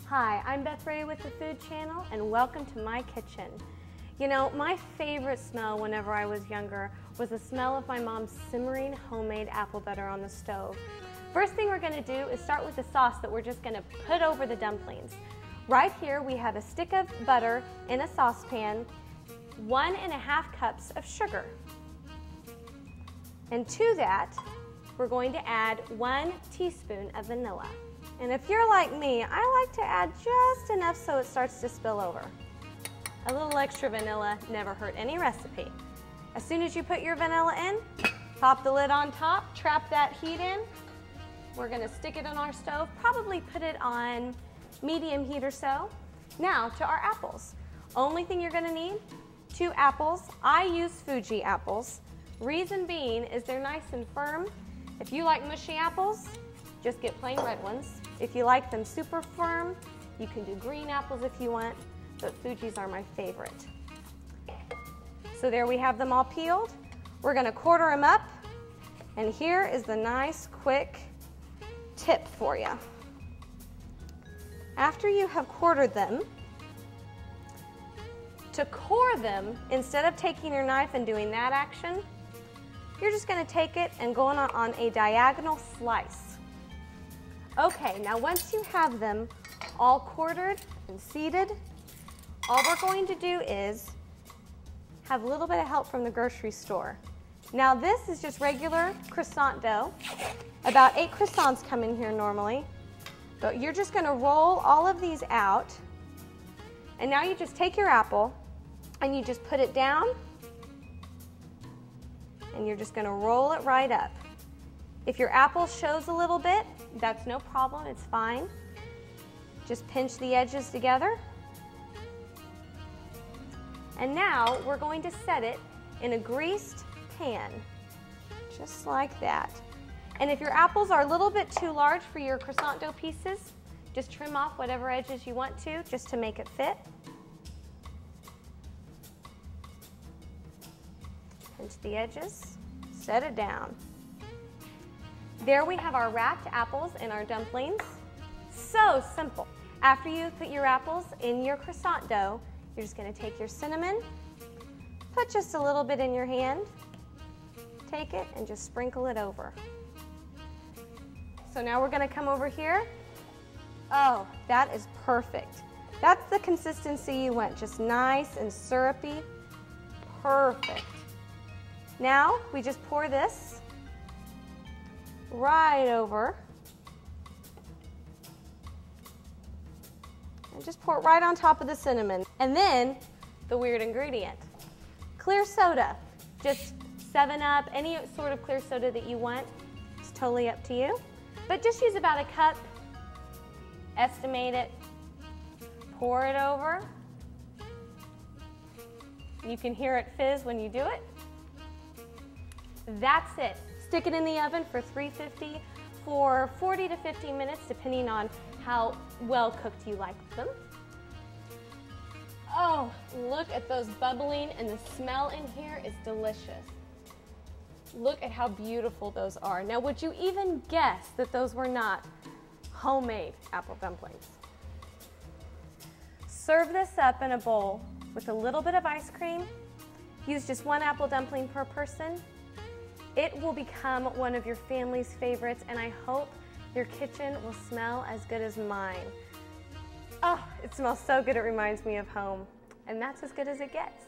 Hi, I'm Beth Ray with the Food Channel, and welcome to my kitchen. You know, my favorite smell whenever I was younger was the smell of my mom's simmering homemade apple butter on the stove. First thing we're going to do is start with the sauce that we're just going to put over the dumplings. Right here we have a stick of butter in a saucepan, 1.5 cups of sugar. And to that, we're going to add 1 teaspoon of vanilla. And if you're like me, I like to add just enough so it starts to spill over. A little extra vanilla never hurt any recipe. As soon as you put your vanilla in, pop the lid on top, trap that heat in. We're gonna stick it on our stove, probably put it on medium heat or so. Now to our apples. Only thing you're gonna need, 2 apples. I use Fuji apples. Reason being is they're nice and firm. If you like mushy apples, just get plain red ones. If you like them super firm, you can do green apples if you want, but Fuji's are my favorite. So there we have them all peeled. We're gonna quarter them up, and here is the nice quick tip for you. After you have quartered them, to core them, instead of taking your knife and doing that action, you're just gonna take it and go on a diagonal slice. Okay, now once you have them all quartered and seeded, all we're going to do is have a little bit of help from the grocery store. Now this is just regular croissant dough. About 8 croissants come in here normally. But you're just gonna roll all of these out. And now you just take your apple and you just put it down, and you're just gonna roll it right up. If your apple shows a little bit, that's no problem, it's fine. Just pinch the edges together. And now we're going to set it in a greased pan, just like that. And if your apples are a little bit too large for your croissant dough pieces, just trim off whatever edges you want to, just to make it fit. Pinch the edges, set it down. There we have our wrapped apples and our dumplings. So simple. After you put your apples in your croissant dough, you're just going to take your cinnamon, put just a little bit in your hand, take it and just sprinkle it over. So now we're going to come over here. Oh, that is perfect. That's the consistency you want, just nice and syrupy. Perfect. Now we just pour this right over. And just pour it right on top of the cinnamon. And then the weird ingredient, clear soda. Just 7-Up, any sort of clear soda that you want. It's totally up to you. But just use about a cup, estimate it, pour it over. You can hear it fizz when you do it. That's it. Stick it in the oven for 350 for 40 to 50 minutes, depending on how well cooked you like them. Oh, look at those bubbling, and the smell in here is delicious. Look at how beautiful those are. Now, would you even guess that those were not homemade apple dumplings? Serve this up in a bowl with a little bit of ice cream. Use just 1 apple dumpling per person. It will become one of your family's favorites, and I hope your kitchen will smell as good as mine. Oh, it smells so good, it reminds me of home. And that's as good as it gets.